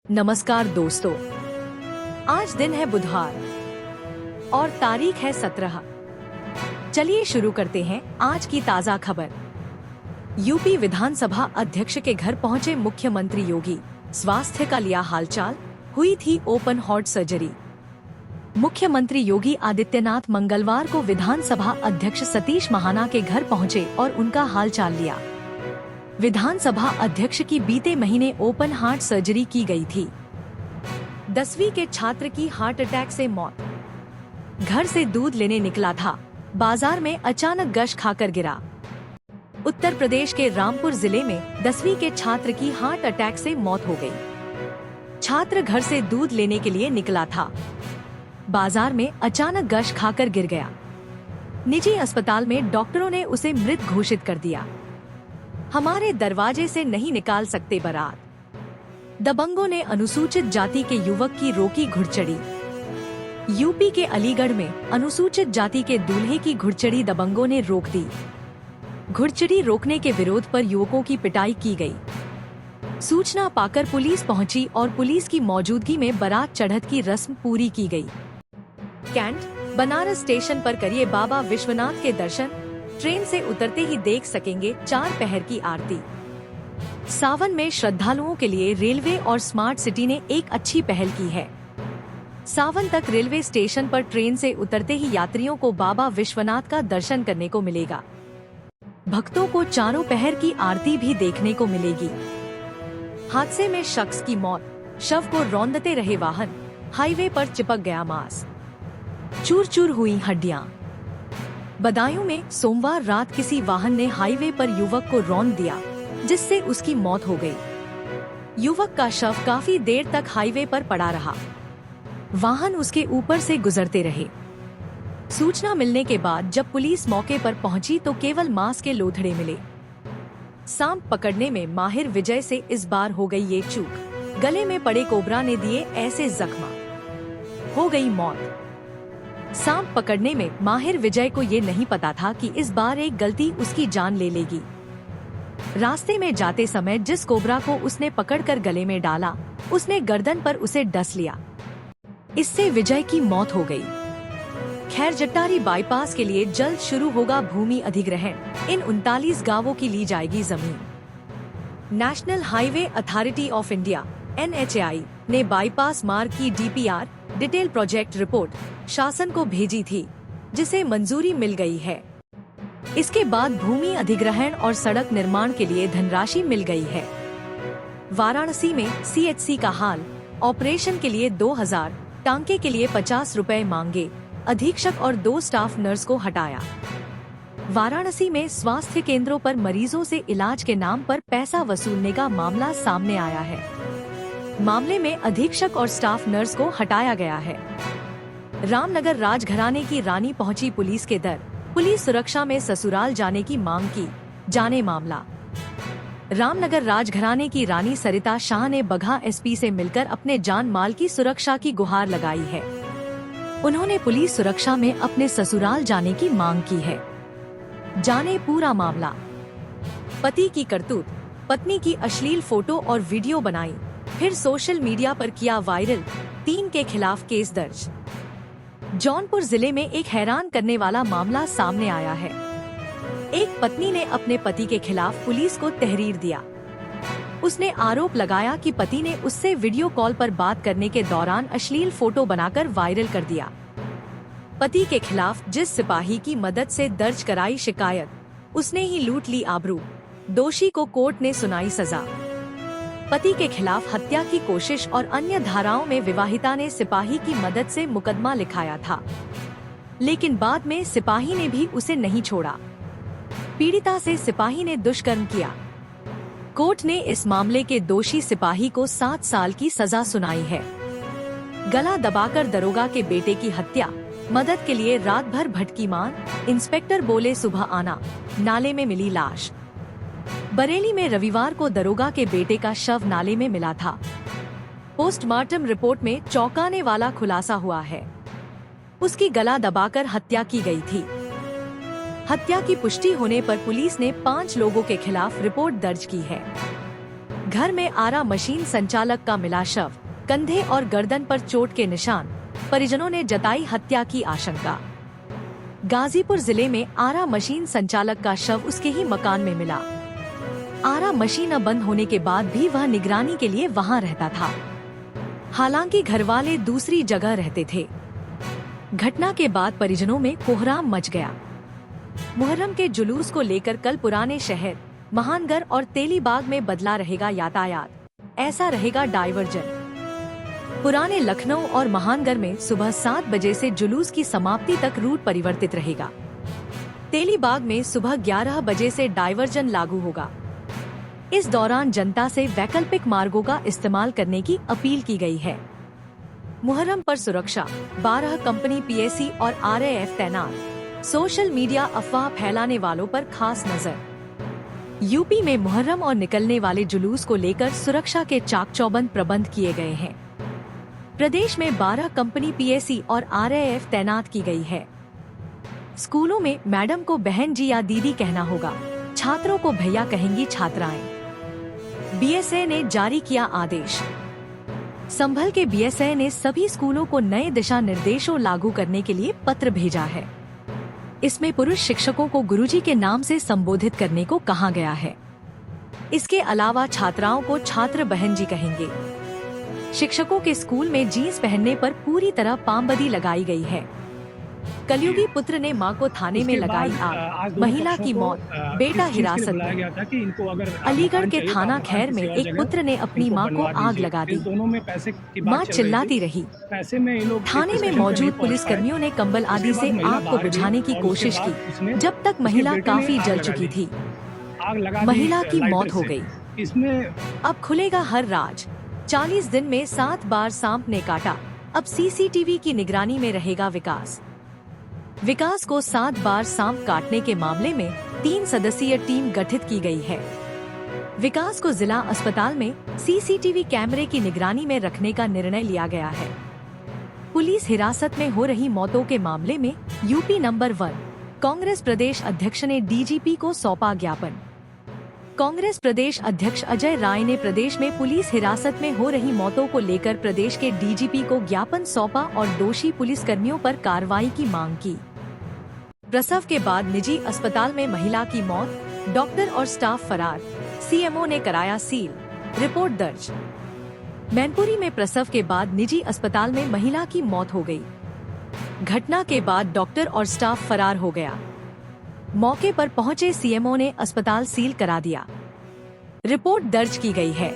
नमस्कार दोस्तों, आज दिन है बुधवार और तारीख है 17। चलिए शुरू करते हैं आज की ताज़ा खबर। यूपी विधानसभा अध्यक्ष के घर पहुंचे मुख्यमंत्री योगी, स्वास्थ्य का लिया हालचाल, हुई थी ओपन हार्ट सर्जरी। मुख्यमंत्री योगी आदित्यनाथ मंगलवार को विधानसभा अध्यक्ष सतीश महाना के घर पहुंचे और उनका हालचाल लिया। विधानसभा अध्यक्ष की बीते महीने ओपन हार्ट सर्जरी की गई थी। 10वीं के छात्र की हार्ट अटैक से मौत। घर से दूध लेने निकला था, बाजार में अचानक गश खाकर गिरा। उत्तर प्रदेश के रामपुर जिले में 10वीं के छात्र की हार्ट अटैक से मौत हो गई। छात्र घर से दूध लेने के लिए निकला था, बाजार में अचानक गश खाकर गिर गया। निजी अस्पताल में डॉक्टरों ने उसे मृत घोषित कर दिया। हमारे दरवाजे से नहीं निकाल सकते बारात। दबंगों ने अनुसूचित जाति के युवक की रोकी घुड़चड़ी। यूपी के अलीगढ़ में अनुसूचित जाति के दूल्हे की घुड़चड़ी दबंगों ने रोक दी। घुड़चड़ी रोकने के विरोध पर युवकों की पिटाई की गई। सूचना पाकर पुलिस पहुंची और पुलिस की मौजूदगी में बारात चढ़त की रस्म पूरी की गई। कैंट बनारस स्टेशन पर करिए बाबा विश्वनाथ के दर्शन। ट्रेन से उतरते ही देख सकेंगे 4 पहर की आरती। सावन में श्रद्धालुओं के लिए रेलवे और स्मार्ट सिटी ने एक अच्छी पहल की है। सावन तक रेलवे स्टेशन पर ट्रेन से उतरते ही यात्रियों को बाबा विश्वनाथ का दर्शन करने को मिलेगा। भक्तों को चारों पहर की आरती भी देखने को मिलेगी। हादसे में शख्स की मौत, शव को रौंदते रहे वाहन, हाईवे पर चिपक गया मांस, चूर चूर हुई हड्डियां। बदायूं में सोमवार रात किसी वाहन ने हाईवे पर युवक को रौंद दिया, जिससे उसकी मौत हो गई। युवक का शव काफी देर तक हाईवे पर पड़ा रहा। वाहन उसके ऊपर से गुजरते रहे। सूचना मिलने के बाद जब पुलिस मौके पर पहुंची तो केवल मांस के लोथड़े मिले। सांप पकड़ने में माहिर विजय से इस बार हो गई ये चूक। गले में पड़े कोबरा ने दिए ऐसे जख्म, हो गई मौत। सांप पकड़ने में माहिर विजय को ये नहीं पता था कि इस बार एक गलती उसकी जान ले लेगी। रास्ते में जाते समय जिस कोबरा को उसने पकड़कर गले में डाला, उसने गर्दन पर उसे डस लिया। इससे विजय की मौत हो गई। खैर जट्टारी बाईपास के लिए जल्द शुरू होगा भूमि अधिग्रहण। इन 39 गांवों की ली जाएगी जमीन। National highway authority of India (NHAI) ने बाईपास मार्ग की DPR डिटेल प्रोजेक्ट रिपोर्ट शासन को भेजी थी, जिसे मंजूरी मिल गई है। इसके बाद भूमि अधिग्रहण और सड़क निर्माण के लिए धनराशि मिल गई है। वाराणसी में CHC का हाल, ऑपरेशन के लिए 2000, टांके के लिए 50 रुपए मांगे, अधीक्षक और 2 स्टाफ नर्स को हटाया। वाराणसी में स्वास्थ्य केंद्रों पर मरीजों से इलाज के नाम पर पैसा वसूलने का मामला सामने आया है। मामले में अधीक्षक और स्टाफ नर्स को हटाया गया है। रामनगर राजघराने की रानी पहुंची पुलिस के दर, पुलिस सुरक्षा में ससुराल जाने की मांग की। जाने मामला। रामनगर राजघराने की रानी सरिता शाह ने बगहा SP से मिलकर अपने जान माल की सुरक्षा की गुहार लगाई है। उन्होंने पुलिस सुरक्षा में अपने ससुराल जाने की मांग की है। जाने पूरा मामला। पति की करतूत, पत्नी की अश्लील फोटो और वीडियो बनाई, फिर सोशल मीडिया पर किया वायरल। 3 के खिलाफ केस दर्ज। जौनपुर जिले में एक हैरान करने वाला मामला सामने आया है। एक पत्नी ने अपने पति के खिलाफ पुलिस को तहरीर दिया। उसने आरोप लगाया कि पति ने उससे वीडियो कॉल पर बात करने के दौरान अश्लील फोटो बनाकर वायरल कर दिया। पति के खिलाफ जिस सिपाही की मदद से दर्ज कराई शिकायत, उसने ही लूट ली आबरू। दोषी को कोर्ट ने सुनाई सजा। पति के खिलाफ हत्या की कोशिश और अन्य धाराओं में विवाहिता ने सिपाही की मदद से मुकदमा लिखाया था, लेकिन बाद में सिपाही ने भी उसे नहीं छोड़ा। पीड़िता से सिपाही ने दुष्कर्म किया। कोर्ट ने इस मामले के दोषी सिपाही को 7 साल की सजा सुनाई है। गला दबाकर दरोगा के बेटे की हत्या, मदद के लिए रात भर भटकी मां, इंस्पेक्टर बोले सुबह आना, नाले में मिली लाश। बरेली में रविवार को दरोगा के बेटे का शव नाले में मिला था। पोस्टमार्टम रिपोर्ट में चौंकाने वाला खुलासा हुआ है। उसकी गला दबाकर हत्या की गई थी। हत्या की पुष्टि होने पर पुलिस ने 5 लोगों के खिलाफ रिपोर्ट दर्ज की है। घर में आरा मशीन संचालक का मिला शव, कंधे और गर्दन पर चोट के निशान, परिजनों ने जताई हत्या की आशंका। गाजीपुर जिले में आरा मशीन संचालक का शव उसके ही मकान में मिला। आरा मशीन बंद होने के बाद भी वह निगरानी के लिए वहां रहता था। हालांकि घरवाले दूसरी जगह रहते थे। घटना के बाद परिजनों में कोहराम मच गया। मुहर्रम के जुलूस को लेकर कल पुराने शहर, महानगर और तेलीबाग में बदला रहेगा यातायात, ऐसा रहेगा डायवर्जन। पुराने लखनऊ और महानगर में सुबह 7 बजे से जुलूस की समाप्ति तक रूट परिवर्तित रहेगा। तेलीबाग में सुबह 11 बजे से डायवर्जन लागू होगा। इस दौरान जनता से वैकल्पिक मार्गों का इस्तेमाल करने की अपील की गई है। मुहर्रम पर सुरक्षा, 12 कंपनी पीएसी और आरएएफ तैनात। सोशल मीडिया अफवाह फैलाने वालों पर खास नजर। यूपी में मुहर्रम और निकलने वाले जुलूस को लेकर सुरक्षा के चाक-चौबंद प्रबंध किए गए हैं। प्रदेश में 12 कंपनी पीएसी और आरएएफ तैनात की गई है। स्कूलों में मैडम को बहन जी या दीदी कहना होगा, छात्रों को भैया कहेंगी छात्राएं। बीएसए ने जारी किया आदेश। संभल के बीएसए ने सभी स्कूलों को नए दिशा निर्देशों लागू करने के लिए पत्र भेजा है। इसमें पुरुष शिक्षकों को गुरुजी के नाम से संबोधित करने को कहा गया है। इसके अलावा छात्राओं को छात्र बहन जी कहेंगे। शिक्षकों के स्कूल में जीन्स पहनने पर पूरी तरह पाबंदी लगाई गई है। कलयुगी पुत्र ने मां को थाने में लगाई आग, महिला की मौत, बेटा हिरासत में। अलीगढ़ के थाना खैर में एक पुत्र ने अपनी मां को आग लगा दी। मां चिल्लाती रही। थाने में मौजूद पुलिसकर्मियों ने कंबल आदि से आग को बुझाने की कोशिश की, जब तक महिला काफी जल चुकी थी। महिला की मौत हो गई। अब खुलेगा हर राज। 40 दिन में 7 बार सांप ने काटा, अब सीसीटीवी की निगरानी में रहेगा विकास। विकास को 7 बार सांप काटने के मामले में 3 सदस्यीय टीम गठित की गई है। विकास को जिला अस्पताल में सीसीटीवी कैमरे की निगरानी में रखने का निर्णय लिया गया है। पुलिस हिरासत में हो रही मौतों के मामले में यूपी नंबर 1 कांग्रेस प्रदेश अध्यक्ष ने डीजीपी को सौंपा ज्ञापन। कांग्रेस प्रदेश अध्यक्ष अजय राय ने प्रदेश में पुलिस हिरासत में हो रही मौतों को लेकर प्रदेश के डीजीपी को ज्ञापन सौंपा और दोषी पुलिसकर्मियों पर कार्रवाई की मांग की। प्रसव के बाद निजी अस्पताल में महिला की मौत, डॉक्टर और स्टाफ फरार, सीएमओ ने कराया सील, रिपोर्ट दर्ज। मैनपुरी में प्रसव के बाद निजी अस्पताल में महिला की मौत हो गई। घटना के बाद डॉक्टर और स्टाफ फरार हो गया। मौके पर पहुंचे सीएमओ ने अस्पताल सील करा दिया। रिपोर्ट दर्ज की गई है।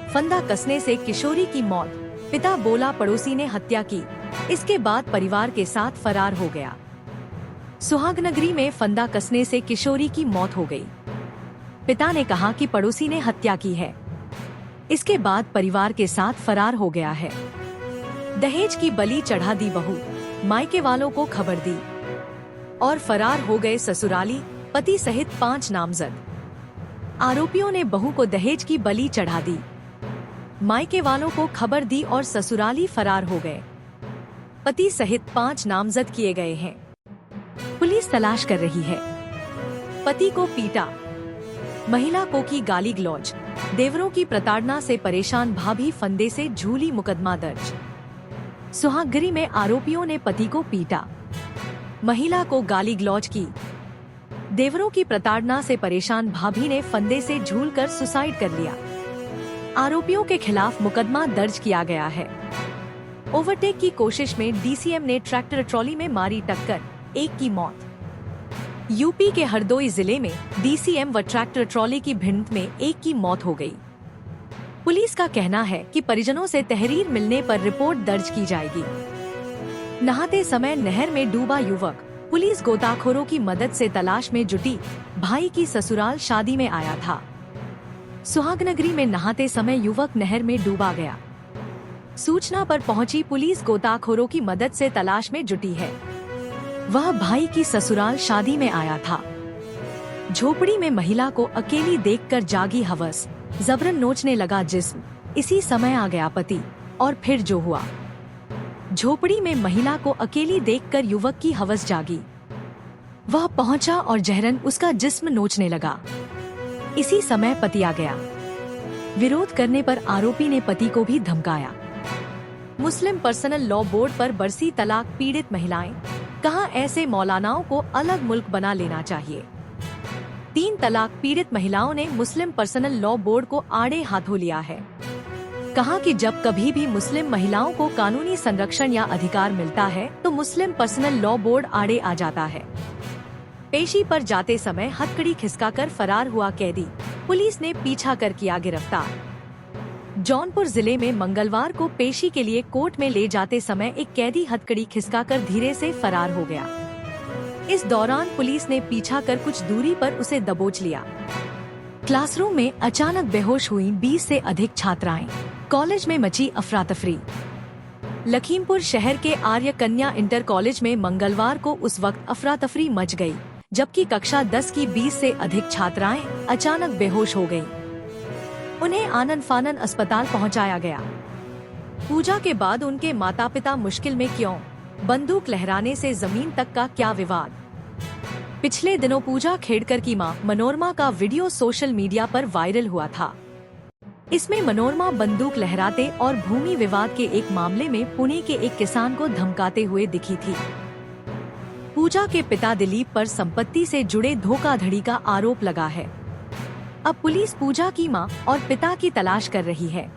फंदा कसने से किशोरी की मौत, पिता बोला पड़ोसी ने हत्या की, इसके बाद परिवार के साथ फरार हो गया। सुहागनगरी में फंदा कसने से किशोरी की मौत हो गई। पिता ने कहा कि पड़ोसी ने हत्या की है, इसके बाद परिवार के साथ फरार हो गया है। दहेज की बलि चढ़ा दी बहू, मायके वालों को खबर दी और फरार हो गए ससुराली, पति सहित 5 नामजद। आरोपियों ने बहू को दहेज की बलि चढ़ा दी, मायके वालों को खबर दी और ससुराली फरार हो गए। पति सहित 5 नामजद किए गए हैं। पुलिस तलाश कर रही है। पति को पीटा, महिला को की गाली गलौज, देवरों की प्रताड़ना से परेशान भाभी फंदे से झूली, मुकदमा दर्ज। सुहागनगरी में आरोपियों ने पति को पीटा, महिला को गाली गलौज की, देवरों की प्रताड़ना से परेशान भाभी ने फंदे से झूलकर सुसाइड कर लिया। आरोपियों के खिलाफ मुकदमा दर्ज किया गया है। ओवरटेक की कोशिश में डीसीएम ने ट्रैक्टर ट्रॉली में मारी टक्कर, 1 की मौत। यूपी के हरदोई जिले में डीसीएम व ट्रैक्टर ट्रॉली की भिड़ंत में 1 की मौत हो गई। पुलिस का कहना है कि परिजनों से तहरीर मिलने पर रिपोर्ट दर्ज की जाएगी। नहाते समय नहर में डूबा युवक, पुलिस गोताखोरों की मदद से तलाश में जुटी। भाई की ससुराल शादी में आया था। सुहागनगरी में नहाते समय युवक नहर में डूबा गया। सूचना पर पहुंची पुलिस गोताखोरों की मदद से तलाश में जुटी है। वह भाई की ससुराल शादी में आया था। झोपड़ी में महिला को अकेली देखकर जागी हवस, जबरन नोचने लगा जिस्म। इसी समय आ गया पति और फिर जो हुआ। झोपड़ी में महिला को अकेली देखकर युवक की हवस जागी। वह पहुंचा और जहरन उसका जिस्म नोचने लगा। इसी समय पति आ गया। विरोध करने पर आरोपी ने पति को भी धमकाया। मुस्लिम पर्सनल लॉ बोर्ड पर बरसी तलाक पीड़ित महिलाएं, कहां ऐसे मौलानाओं को अलग मुल्क बना लेना चाहिए। 3 तलाक पीड़ित महिलाओं ने मुस्लिम पर्सनल लॉ बोर्ड को आड़े हाथों लिया है। कहा कि जब कभी भी मुस्लिम महिलाओं को कानूनी संरक्षण या अधिकार मिलता है तो मुस्लिम पर्सनल लॉ बोर्ड आड़े आ जाता है। पेशी पर जाते समय हथकड़ी खिसकाकर फरार हुआ कैदी, पुलिस ने पीछा कर किया गिरफ्तार। जौनपुर जिले में मंगलवार को पेशी के लिए कोर्ट में ले जाते समय एक कैदी हथकड़ी खिसकाकर धीरे से फरार हो गया। इस दौरान पुलिस ने पीछा कर कुछ दूरी पर उसे दबोच लिया। क्लासरूम में अचानक बेहोश हुई 20 से अधिक छात्राएं, कॉलेज में मची अफरा तफरी। लखीमपुर शहर के आर्य कन्या इंटर कॉलेज में मंगलवार को उस वक्त अफरा तफरी मच गई, जबकि कक्षा 10 की 20 से अधिक छात्राएं अचानक बेहोश हो गईं। उन्हें आनन फानन अस्पताल पहुंचाया गया। पूजा के बाद उनके माता पिता मुश्किल में क्यों, बंदूक लहराने से जमीन तक का क्या विवाद। पिछले दिनों पूजा खेड़कर की मां मनोरमा का वीडियो सोशल मीडिया पर वायरल हुआ था। इसमें मनोरमा बंदूक लहराते और भूमि विवाद के एक मामले में पुणे के एक किसान को धमकाते हुए दिखी थी। पूजा के पिता दिलीप पर संपत्ति से जुड़े धोखाधड़ी का आरोप लगा है। अब पुलिस पूजा की मां और पिता की तलाश कर रही है।